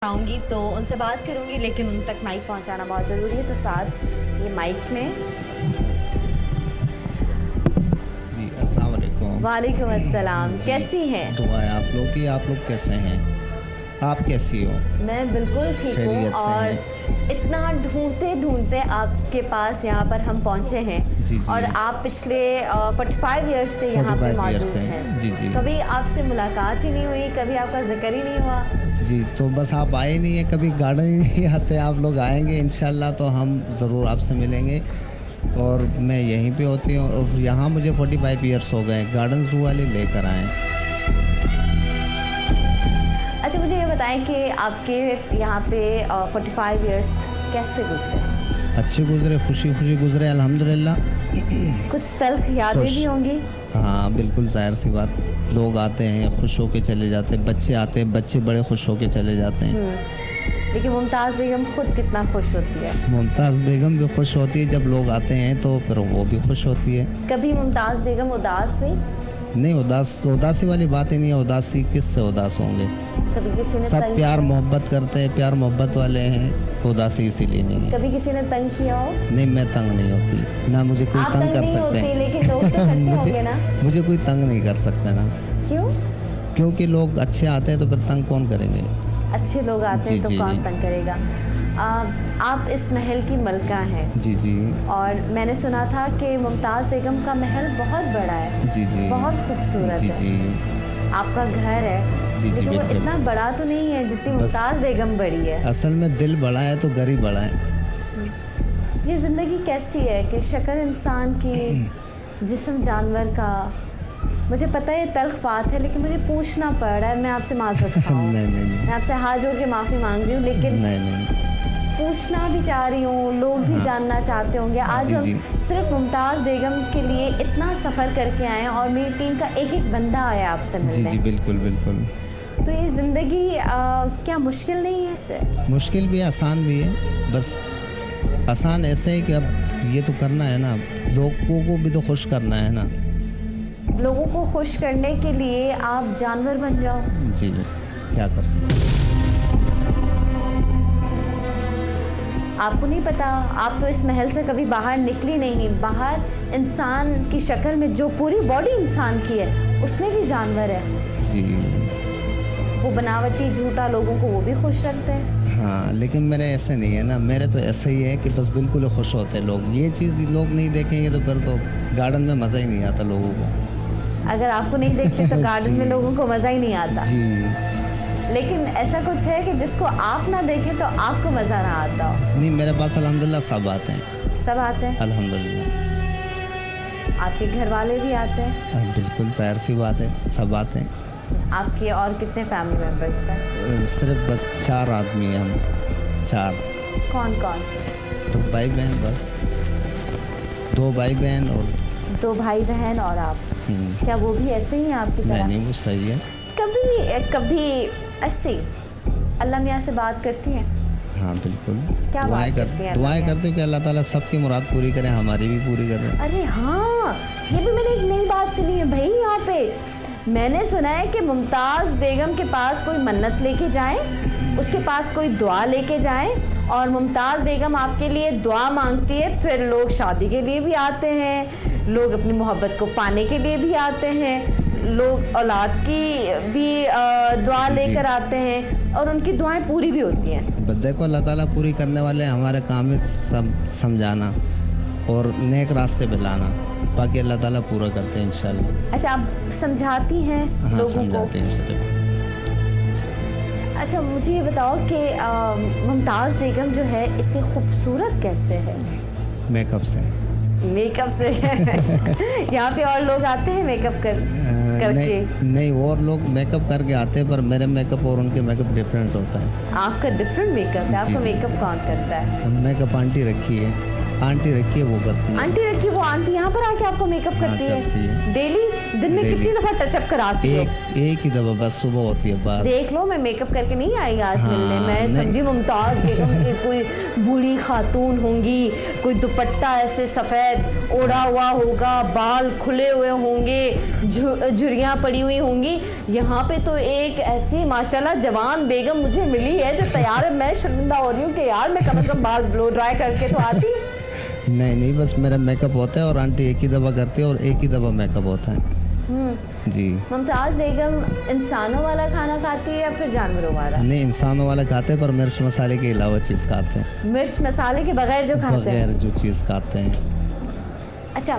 आऊँगी तो उनसे बात करूँगी, लेकिन उन तक माइक पहुँचाना बहुत ज़रूरी है, तो साथ ये माइक लें। जी, अस्सलाम वालेकुम। वालेकुम अस्सलाम। जी, कैसी हैं? दुआ है आप लोग की। आप लोग कैसे हैं? आप कैसी हो? मैं बिल्कुल ठीक हूँ खैरियत से और हैं? इतना ढूँढते-ढूँढते आपके पास यहाँ पर हम पहुँचे हैं। जी, जी। और आप पिछले 45 ईयर्स से यहाँ पे 45 ईयर मौजूद से हैं। जी, जी। कभी आपसे मुलाकात ही नहीं हुई, कभी आपका ज़िक्र ही नहीं हुआ। जी, तो बस आप आए नहीं हैं, कभी गार्डन ही नहीं आते। आप लोग आएँगे इंशाल्लाह तो हम ज़रूर आपसे मिलेंगे। और मैं यहीं पे होती हूँ और यहाँ मुझे 45 ईयर्स हो गए। गार्डन ज़ू वाले लेकर आए। अच्छा, मुझे ये बताएं कि आपके यहाँ पे 45 ईयर्स कैसे गुजरे? अच्छे गुज़रे, खुशी-खुशी गुज़रे अल्हम्दुलिल्लाह। कुछ तल्ख़ यादें खुश। भी होंगी? हाँ, बिल्कुल ज़ाहिर-सी बात। लोग आते हैं, खुश होके चले जाते हैं। बच्चे आते हैं, बच्चे बड़े खुश होके चले जाते हैं। लेकिन मुमताज़ बेगम खुद कितना खुश होती है। मुमताज़ बेगम भी खुश होती है, जब लोग आते हैं तो फिर वो भी खुश होती है। कभी मुमताज़ बेगम उदास हुई? नहीं, उदासी वाली बात ही नहीं है। उदासी किससे उदास होंगे? कभी किसी ने सब तंग प्यार किया? मोहब्बत करते हैं, प्यार मोहब्बत वाले हैं। उदासी इसीलिए नहीं है। कभी किसी ने तंग किया हो? नहीं, मैं तंग नहीं होती, ना मुझे कोई आप तंग तंग कर नहीं सकते होती, हैं। लेकिन लोग तो करते होंगे ना? मुझे कोई तंग नहीं कर सकता ना, क्यों? क्योंकि लोग अच्छे आते हैं तो फिर तंग कौन करेंगे? अच्छे लोग आते हैं जी, तो जी, कौन जी। तंग करेगा। आप इस महल की मलका हैं। जी, जी। और मैंने सुना था कि मुमताज़ बेगम का महल बहुत बड़ा है। जी, जी। बहुत खूबसूरत जी, है। जी। आपका घर है, जी, जी, लेकिन वो बिल्कुल। इतना बड़ा तो नहीं है जितनी बस- मुमताज़ बेगम बड़ी है। असल में दिल बड़ा है तो घर ही बड़ा है। ये ज़िंदगी कैसी है कि शक्ल इंसान की, जिस्म जानवर का। मुझे पता है ये तल्ख़ बात है, लेकिन मुझे पूछना पड़ रहा है। मैं आपसे माज़रत ख़्वाह नहीं, नहीं, नहीं। मैं आपसे हाथ जोड़ के माफ़ी मांग रही हूँ, लेकिन नहीं, नहीं। पूछना भी चाह रही हूँ। लोग भी जानना चाहते होंगे। आज जी, हम जी। सिर्फ मुमताज़ बेगम के लिए इतना सफ़र करके आए हैं और मेरी टीम का एक-एक बंदा आया आपसे जी, मिलने। जी, बिल्कुल, बिल्कुल। तो ये ज़िंदगी क्या मुश्किल नहीं है इससे? मुश्किल भी है, आसान भी है। बस आसान ऐसे है कि अब ये तो करना है ना, लोगों को भी तो खुश करना है ना। लोगों को खुश करने के लिए आप जानवर बन जाओ। जी, जी, क्या कर सकते हैं। आपको नहीं पता, आप तो इस महल से कभी बाहर निकली नहीं। बाहर इंसान की शक्ल में जो पूरी बॉडी इंसान की है, उसमें भी जानवर है। जी। वो बनावटी झूठा लोगों को वो भी खुश रखते हैं। हाँ, लेकिन मेरे ऐसे नहीं है ना। मेरे तो ऐसे ही है कि बस बिल्कुल ही खुश होते हैं लोग। ये चीज़ लोग नहीं देखेंगे तो फिर तो गार्डन में मज़ा ही नहीं आता लोगों को। अगर आपको नहीं देखते तो गार्डन में जी। लोगों को मज़ा ही नहीं आता। जी। लेकिन ऐसा कुछ है कि जिसको आप ना देखें तो आपको मज़ा ना आता हो? नहीं, मेरे पास अल्हम्दुलिल्लाह सब आते हैं। सब आते हैं? अल्हम्दुलिल्लाह। आपके घर वाले भी आते हैं? बिल्कुल ज़ाहिर-सी बात है, सब आते हैं। आपके और कितने फैमिली मेम्बर्स हैं? सिर्फ बस 4 आदमी हैं हम, 4। कौन-कौन? तो भाई-बहन बस। 2 भाई-बहन और 2 भाई-बहन और आप। क्या वो भी ऐसे ही हैं आपकी नहीं, तरह? नहीं, वो सही है। कभी ऐसे ही अल्लाह मियाँ से बात करती हैं? हाँ, बिल्कुल। क्या दुआएँ बात करती हैं अल्लाह दुआएँ मियाँ करते हैं कि अल्लाह ताला सबकी मुराद पूरी करे, हमारी भी पूरी करे। अरे हाँ, ये भी मैंने एक नई बात सुनी है भाई यहाँ पे। मैंने सुना है कि मुमताज़ बेगम के पास कोई मन्नत लेके जाएं, उसके पास कोई दुआ लेके जाएं और मुमताज़ बेगम आपके लिए दुआ मांगती है। फिर लोग शादी के लिए भी आते हैं, लोग अपनी मोहब्बत को पाने के लिए भी आते हैं, लोग औलाद की भी दुआ जी, जी। लेकर आते हैं और उनकी दुआएं पूरी भी होती हैं। बस देखो अल्लाह ताला पूरी करने वाले हैं। हमारे काम है समझाना और नेक रास्ते पे लाना। बाकी अल्लाह ताला पूरा करते हैं इंशाल्लाह। अच्छा, आप समझाती हैं हाँ, लोगों को? समझाते हैं सिर्फ। अच्छा, मुझे ये बताओ कि मुमताज़ बेगम जो है इतनी खूबसूरत कैसे है? मेकअप से। मेकअप से यहाँ पे और लोग आते हैं मेकअप करके? नहीं, और लोग मेकअप करके आते हैं, पर मेरे मेकअप और उनके मेकअप डिफरेंट होता है। आपका डिफरेंट मेकअप है। जी, आपका जी। मेकअप कौन करता है? मेकअप आंटी रखी है, वो करती है। आंटी रखी, वो आंटी यहाँ पर आके आपको मेकअप करती करती है है। डेली? दिन में डेली। कितनी दफा टचअप कराती हो? एक ही दफ़ा बस, सुबह होती है बस। देख लो, मैं मेकअप करके नहीं आई आज हाँ, मिलने। मैं नहीं। समझी मुमताज़ बेगम की कोई बूढ़ी खातून होंगी, कोई दुपट्टा ऐसे सफ़ेद ओढ़ा हुआ होगा, बाल खुले हुए होंगे, झुर्रियाँ पड़ी हुई होंगी। यहाँ पे तो एक ऐसी माशाल्लाह जवान बेगम मुझे मिली है जो तैयार है। मैं शर्मिंदा हो रही हूँ कि यार मैं कम से कम बाल ब्लो ड्राई करके तो आती। नहीं, बस मेरा मेकअप होता है और आंटी एक ही दफ़ा करती है और एक ही दफ़ा मेकअप होता है जी। मुमताज़ बेगम इंसानों वाला खाना खाती है या फिर जानवरों वाला? नहीं, इंसानों वाला खाते हैं पर मिर्च मसाले के अलावा चीज़ खाते हैं। मिर्च मसाले के बगैर जो खाते हैं? बगैर जो चीज़ खाते हैं। अच्छा,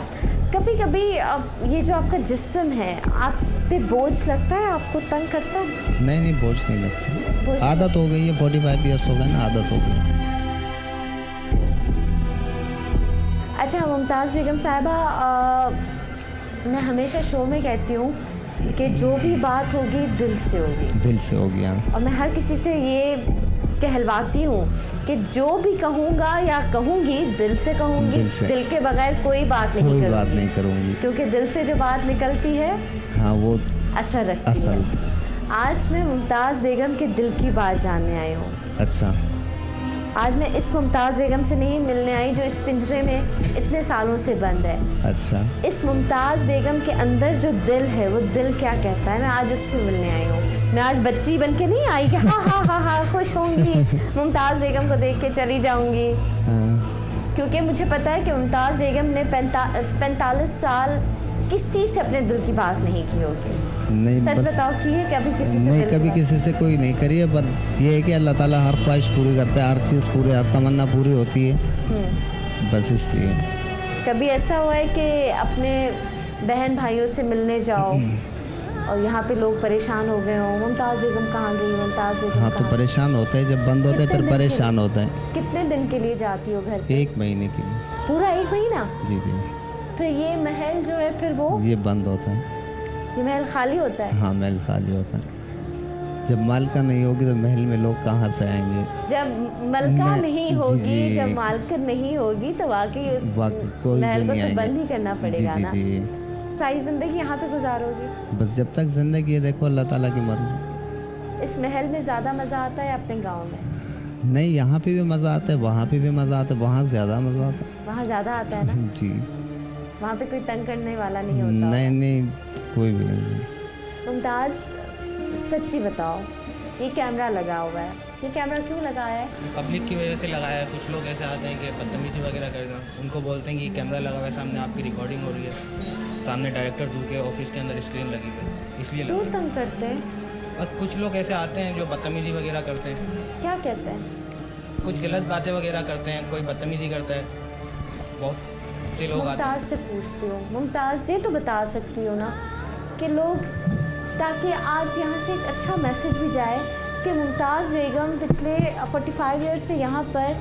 कभी कभी ये जो आपका जिस्म है आप पे बोझ लगता है, आपको तंग करता है? नहीं, बोझ नहीं लगती, बोझ आदत हो गई है। 45 ईयर्स हो गए ना, आदत हो गई। अच्छा मुमताज़ बेगम साहिबा, मैं हमेशा शो में कहती हूँ कि जो भी बात होगी दिल से होगी। दिल से हो गया। और मैं हर किसी से ये कहलवाती हूँ कि जो भी कहूँगा या कहूँगी दिल से कहूँगी, दिल से। दिल के बगैर कोई बात नहीं कोई करूँगी। बात नहीं करूँगी। क्योंकि दिल से जो बात निकलती है हाँ, वो असर रखती असल। है। आज मैं मुमताज़ बेगम के दिल की बात जानने आई हूँ। अच्छा। आज मैं इस मुमताज़ बेगम से नहीं मिलने आई जो इस पिंजरे में इतने सालों से बंद है। अच्छा। इस मुमताज़ बेगम के अंदर जो दिल है वो दिल क्या कहता है, मैं आज उससे मिलने आई हूँ। मैं आज बच्ची बन के नहीं आई कि हाँ हाँ हाँ हाँ खुश होंगी, मुमताज़ बेगम को देख के चली जाऊँगी। हाँ। क्योंकि मुझे पता है कि मुमताज़ बेगम ने 45 साल किसी से अपने दिल की बात नहीं की होगी। नहीं, सच बस बताओ की है कभी किसी से? नहीं, दिल की कभी बात? किसी से कोई नहीं करी है, पर ये है कि अल्लाह ताला हर ख्वाहिश पूरी करता है, हर चीज़ पूरी, हर तमन्ना पूरी होती है, बस इसलिए। कभी ऐसा हुआ है कि अपने बहन भाइयों से मिलने जाओ और यहाँ पे लोग परेशान हो गए हो, मुमताज़ बेगम कहाँ गई, मुमताज़ बेगम हाँ, तो कहाँ? परेशान होता है, जब बंद होता है कितने फिर दिन के परेशान लिए? होता है। कितने दिन के लिए जाती हो घर पे? 1 महीने के लिए। पूरा 1 महीना? जी जी। फिर ये महल जो है फिर वो ये बंद होता है। ये महल खाली होता है? हाँ, महल खाली होता है। जब मालिका नहीं होगी तो महल में लोग कहाँ से आएंगे? जब मलका नहीं जी, होगी, जी। जब मालकिन नहीं होगी तो वाकई उस कोई महल भी को नहीं तो आएंगे। बंद ही करना पड़ेगा जी ना। जी जी। सारी जिंदगी यहाँ पे गुजारोगी? बस जब तक जिंदगी है, देखो अल्लाह ताला की मर्जी। इस महल में ज़्यादा मज़ा आता है अपने गांव में? नहीं, यहाँ पे भी मज़ा आता है, वहाँ पे भी मज़ा आता है, वहाँ ज़्यादा मज़ा आता वहाँ ज़्यादा आता है ना? है। जी। वहाँ पे कोई तंग करने वाला नहीं होता? नहीं, कोई भी नहीं। मुमताज़ सच्ची बताओ, ये कैमरा लगा हुआ है, ये कैमरा क्यों लगाया है? पब्लिक की वजह से लगाया है। कुछ लोग ऐसे आते हैं कि बदतमीजी वगैरह कर दें, उनको बोलते हैं कि कैमरा लगा हुआ है, सामने आपकी रिकॉर्डिंग हो रही है, सामने डायरेक्टर दूर के ऑफिस के अंदर स्क्रीन लगी हुई है, इसलिए क्यों लगा। तंग करते हैं? बस कुछ लोग ऐसे आते हैं जो बदतमीजी वगैरह करते हैं, क्या कहते हैं? कुछ गलत बातें वगैरह करते हैं, कोई बदतमीजी करता है, बहुत से लोग आते हैं। मुमताज़ से पूछती हूँ, मुमताज़ ये तो बता सकती हो ना कि लोग, ताकि आज यहाँ से एक अच्छा मैसेज भी जाए कि मुमताज़ बेगम पिछले 45 ईयर से यहाँ पर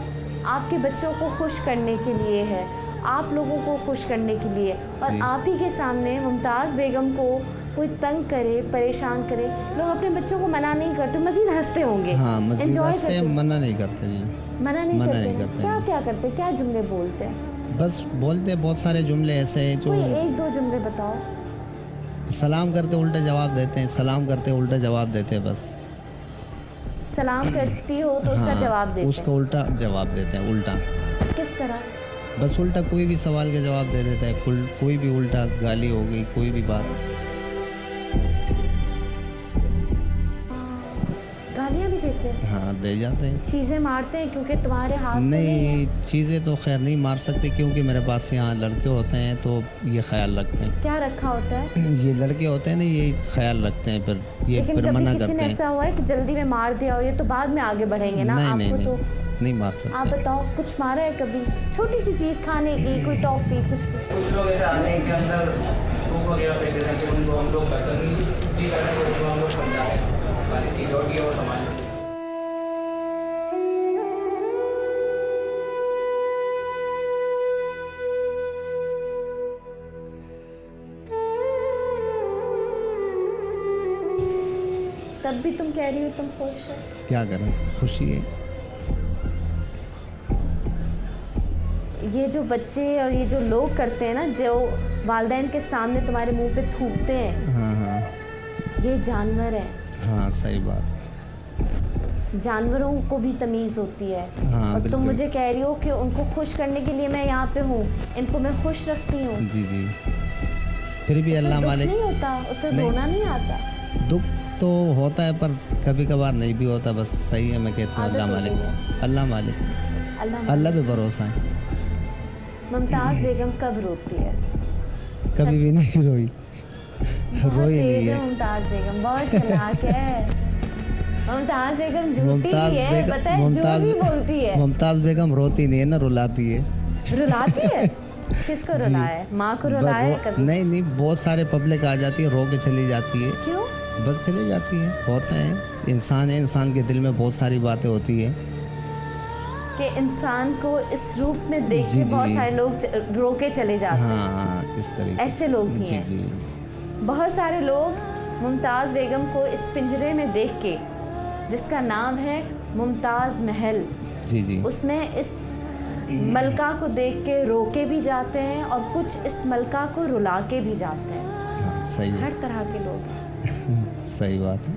आपके बच्चों को खुश करने के लिए है, आप लोगों को खुश करने के लिए, और जी। आप ही के सामने मुमताज़ बेगम को कोई तंग करे, परेशान करे, लोग अपने बच्चों को मना नहीं करते, मज़ीद हंसते होंगे। हाँ, मज़ीद Enjoy हंसते हैं, करते। मना नहीं करते जी। मना नहीं मना करते, नहीं करते क्या हैं। क्या करते, क्या जुमले बोलते हैं? बस बोलते हैं, बहुत सारे जुमले ऐसे हैं जो कोई 1-2 जुमले बताओ। सलाम करते उल्टा जवाब देते हैं, सलाम करते उल्टा जवाब देते हैं, बस। सलाम करती हो तो उसका हाँ, जवाब देते उसका उल्टा जवाब देते हैं, उल्टा। हैं। किस तरह? बस उल्टा कोई भी सवाल का जवाब दे देता है, कोई भी उल्टा गाली हो गई, कोई भी बात। गालियाँ भी देते हैं? हाँ, दे जाते हैं। चीज़ें मारते हैं क्योंकि तुम्हारे हाथ में नहीं है। नहीं, चीज़ें तो खैर नहीं मार सकते क्योंकि मेरे पास यहाँ लड़के होते हैं तो ये ख्याल रखते हैं। क्या रखा होता है? ये लड़के होते हैं ना, ये ख्याल रखते हैं, फिर ये लेकिन फिर कभी मना किसी करते ने हैं। ऐसा हुआ है कि जल्दी में मार दिया हो? ये तो बाद में आगे बढ़ेंगे ना, नहीं आपको नहीं तो। नहीं मार आप सकते। बताओ, कुछ मारा है कभी? छोटी सी चीज़ खाने की, कोई टॉफी, कुछ भी? कुछ लोग ऐसे आने के अंदर थूक वगैरह फेंक देते हैं, कि उनको हम लोग बदतमीजी करने को उनको हम लोग समझाएं, सारी चीज़ होती है वो समाज में। तब भी तुम कह रही हो तुम खुश हो? क्या करें, खुशी है। ये जो बच्चे और ये जो लोग करते हैं ना, जो वालिदैन के सामने तुम्हारे मुंह पे थूकते हैं, हाँ हाँ ये जानवर हैं। हाँ, सही बात। जानवरों को भी तमीज़ होती है। हाँ, और तुम बिल्कुल। मुझे कह रही हो कि उनको खुश करने के लिए मैं यहाँ पे हूँ, इनको मैं खुश रखती हूँ। जी जी, फिर भी अल्लाह दुख मालिक। नहीं होता, उसे नहीं। रोना नहीं आता। दुख तो होता है पर कभी कभार नहीं भी होता, बस सही है। मैं कहती हूँ आदत अल्लाह हो मालिक, गई अल्लाह मालिक, अल्लाह अल्लाह पे भरोसा है। मुमताज़ बेगम कब रोती है? कभी भी नहीं रोई, बहुत रोई नहीं तेज है है। मुमताज़ बेगम, बहुत चालाक है। मुमताज़ बेगम झूठी मुमताज़ है, बेगम, पता है, झूठ भी बोलती है। मुमताज़ बेगम रोती नहीं है ना, रुलाती है। रुलाती है? किसको जी। रुलाया है? माँ को रुलाया है कभी? नहीं नहीं, बहुत सारे पब्लिक आ जाती है, रो के चली जाती है, क्यों? बस चली जाती है। होता है, इंसान है, इंसान के दिल में बहुत सारी बातें होती है। कि इंसान को इस रूप में देख जी, के बहुत जी। सारे लोग रो के चले जाते हैं। हाँ, इस तरीके ऐसे लोग भी जी हैं। जी। बहुत सारे लोग मुमताज़ बेगम को इस पिंजरे में देख के, जिसका नाम है मुमताज़ महल, जी जी। उसमें इस मलका को देख के रो के भी जाते हैं और कुछ इस मलका को रुला के भी जाते हैं। हाँ, सही है, हर तरह के लोग हैं। सही बात है।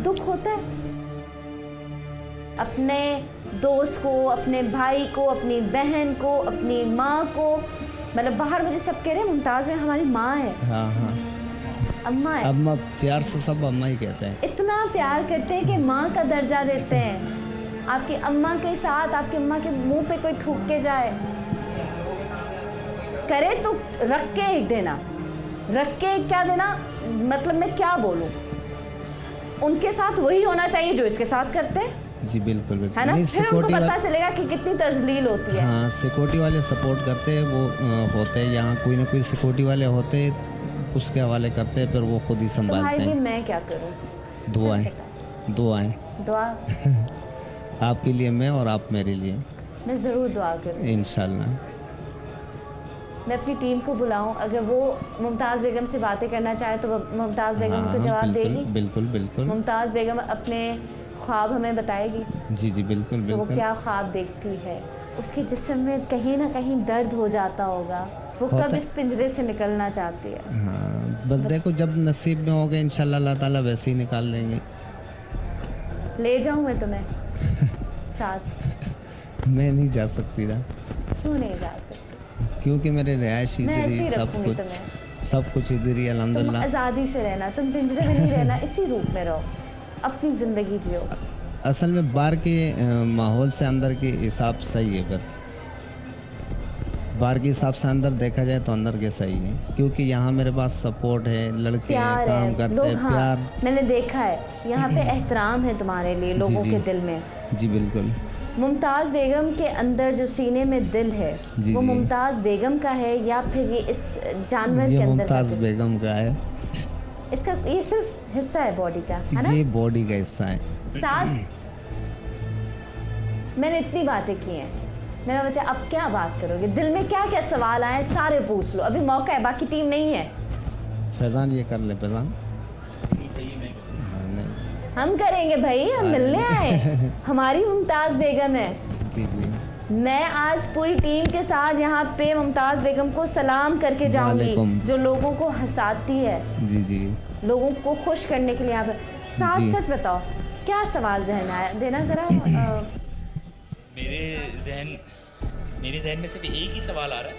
दुख होता है अपने दोस्त को, अपने भाई को, अपनी बहन को, अपनी माँ को, मतलब बाहर मुझे सब कह रहे हैं मुमताज़ में हमारी माँ है, हाँ हाँ, अम्मा है। अम्मा, प्यार से सब अम्मा ही कहते हैं। इतना प्यार करते हैं कि माँ का दर्जा देते हैं। आपकी अम्मा के साथ आपकी अम्मा के मुंह पे कोई थूक के जाए, करे तो रख के एक देना, रख के एक क्या देना, मतलब मैं क्या बोलूं, उनके साथ वही होना चाहिए जो इसके साथ करते हैं, जी बिल्कुल बिल्कुल। है ना? नहीं, फिर उनको सिक्योरिटी पता वाले, चलेगा कि कितनी तजलील होती है। हाँ, सिक्योरिटी वाले सपोर्ट करते हैं, वो होते हैं यहाँ, कोई ना कोई सिक्योरिटी वाले होते हैं, उसके हवाले करते हैं, फिर वो खुद ही संभालते तुम्हारे लिए हैं। मैं क्या करूं? दुआएं, दुआएं दुआ, आपके लिए मैं, और आप मेरे लिए, मैं ज़रूर दुआ करूं। इंशाल्लाह। मैं अपनी टीम को बुलाऊं, अगर वो मुमताज़ बेगम से बातें करना चाहे तो मुमताज़ बेगम हाँ, उनको जवाब बिल्कुल, देगी। बिल्कुल बिल्कुल। मुमताज़ बेगम अपने ख्वाब हमें बताएगी जी जी, बिल्कुल कि वो बिल्कुल। क्या ख्वाब देखती है। उसके जिस्म में कहीं ना कहीं दर्द हो जाता होगा, वो होता कब है। इस पिंजरे से निकलना चाहती है। हाँ, बस देखो, जब नसीब में होगा इंशाल्लाह अल्लाह ताला वैसे ही निकाल देंगे। ले जाऊं मैं तुम्हें साथ? मैं नहीं जा सकती ना, क्यों नहीं जा सकती? क्योंकि मेरे रिहायश मैं इधर ऐसे ही, ही सब रखूंगी कुछ, तुम्हें। सब कुछ इधर ही तुम अल्हम्दुलिल्लाह। आज़ादी से रहना, तुम पिंजरे में नहीं रहना, इसी रूप में रहो, अपनी ज़िंदगी जियो। असल में बाहर के माहौल से अंदर के हिसाब सही है, फिर बाहर के हिसाब से अंदर देखा जाए तो अंदर के सही है, क्योंकि यहाँ मेरे पास सपोर्ट है, लड़के हैं, प्यार काम है, करते लोग, हैं, हाँ, प्यार। मैंने देखा है यहाँ पे एहतराम है तुम्हारे लिए लोगों जी। के दिल में। जी बिल्कुल। मुमताज़ बेगम के अंदर जो सीने में दिल है, जी, वो जी। मुमताज़ बेगम का है या फिर ये इस जानवर ये के अंदर का मुमताज़ दिल? बेगम का है, इसका ये सिर्फ हिस्सा है बॉडी का, है ना? ये बॉडी का हिस्सा है। साथ मैंने इतनी बातें की हैं, मेरा बच्चा अब क्या बात करोगे? दिल में क्या क्या सवाल आए सारे पूछ लो, अभी मौका है, बाकी टीम नहीं है। फैजान ये कर ले, फैजान। हाँ, नहीं। हम करेंगे भाई, हम मिलने आए, हमारी मुमताज़ बेगम है। जी जी। मैं आज पूरी टीम के साथ यहाँ पे मुमताज़ बेगम को सलाम करके जाऊंगी, वालेकुम। जो लोगों को हंसाती है, जी जी। लोगों को खुश करने के लिए यहाँ पे। साथ जी। सच बताओ, क्या सवाल जहन में आया, देना ज़रा। मेरे जहन में सिर्फ एक ही सवाल आ रहा है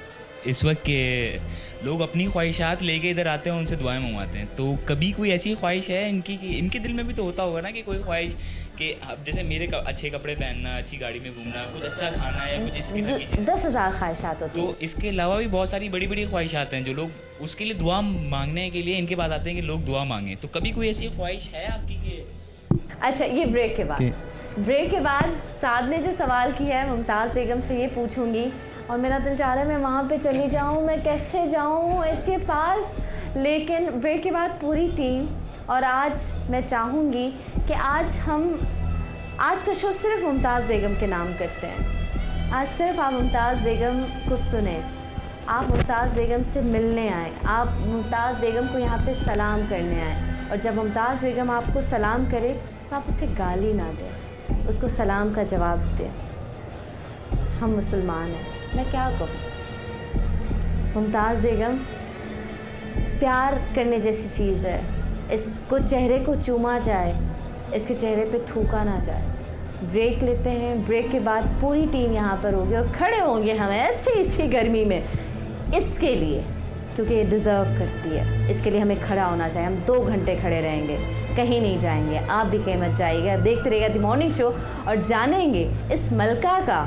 इस वक्त के लोग अपनी ख्वाहिशात लेके इधर आते हैं, उनसे दुआएं मंगवाते हैं, तो कभी कोई ऐसी ख्वाहिश है इनकी कि इनके दिल में भी तो होता होगा ना कि कोई ख्वाहिश कि अब जैसे मेरे अच्छे कपड़े पहनना, अच्छी गाड़ी में घूमना, कुछ अच्छा खाना या कुछ इस किस्म की चीज़, 10,000 ख्वाहिशात होती तो हैं। इसके अलावा भी बहुत सारी बड़ी बड़ी ख्वाहिशात हैं जो लोग उसके लिए दुआ मांगने के लिए इनके पास आते हैं कि लोग दुआ मांगें, तो कभी कोई ऐसी ख्वाहिश है आपकी कि? अच्छा, ये ब्रेक के बाद साद ने जो सवाल किया है मुमताज़ बेगम से ये पूछूंगी, और मेरा दिल चाह रहा है मैं वहाँ पे चली जाऊँ, मैं कैसे जाऊँ इसके पास, लेकिन ब्रेक के बाद पूरी टीम, और आज मैं चाहूँगी कि आज का शो सिर्फ मुमताज़ बेगम के नाम करते हैं। आज सिर्फ आप मुमताज़ बेगम को सुने, आप मुमताज़ बेगम से मिलने आए, आप मुमताज़ बेगम को यहाँ पे सलाम करने आए, और जब मुमताज़ बेगम आपको सलाम करे तो आप उसे गाली ना दें, उसको सलाम का जवाब दे। हम मुसलमान हैं, मैं क्या कहूँ। मुमताज़ बेगम प्यार करने जैसी चीज़ है, इसको चेहरे को चूमा जाए, इसके चेहरे पे थूका ना जाए। ब्रेक लेते हैं, ब्रेक के बाद पूरी टीम यहाँ पर होगी और खड़े होंगे हम ऐसे इसी गर्मी में इसके लिए, क्योंकि ये डिज़र्व करती है। इसके लिए हमें खड़ा होना चाहिए। हम 2 घंटे खड़े रहेंगे, कहीं नहीं जाएंगे। आप भी कहीं मत जाइएगा, देखते रहिएगा द मॉर्निंग शो और जानेंगे इस मलका का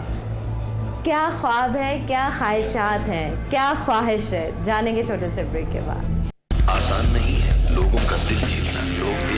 क्या ख्वाब है, क्या ख्वाहिशात हैं, क्या ख्वाहिश है। जानेंगे छोटे से ब्रेक के बाद। आसान नहीं है लोगों का दिल जीतना। लोग